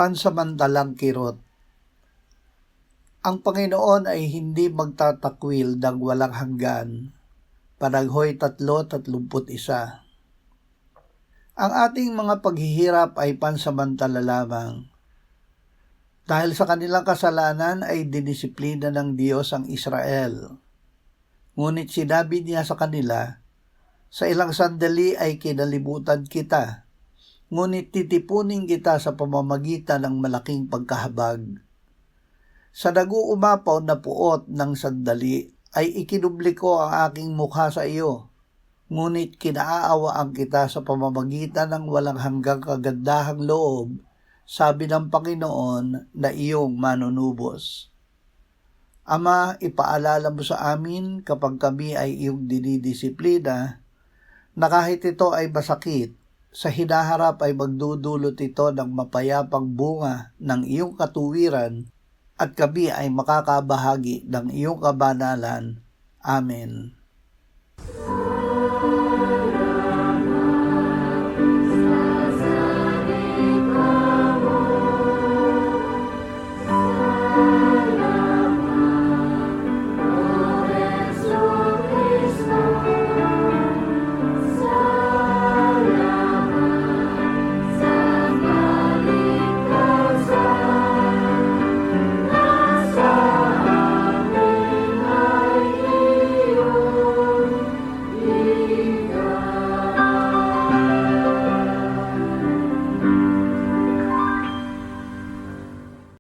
Pansamantalang kirot. Ang Panginoon ay hindi magtatakwil ng walang hanggan. Panaghoy 3:31. Ang ating mga paghihirap ay pansamantala lamang. Dahil sa kanilang kasalanan ay dinisiplina ng Diyos ang Israel. Ngunit sinabi niya sa kanila, sa ilang sandali ay kinalibutan kita, ngunit titipunin kita sa pamamagitan ng malaking pagkahabag. Sa nag-uumapaw na puot ng sandali ay ikinubli ko ang aking mukha sa iyo, ngunit kinaaawaan kita sa pamamagitan ng walang hanggang kagandahang loob, sabi ng Panginoon na iyong manunubos. Ama, ipaalala mo sa amin kapag kami ay iyong dinidisiplina, na kahit ito ay masakit, sa hinaharap ay magdudulot ito ng mapayapang bunga ng iyong katuwiran at kami ay makakabahagi ng iyong kabanalan. Amen.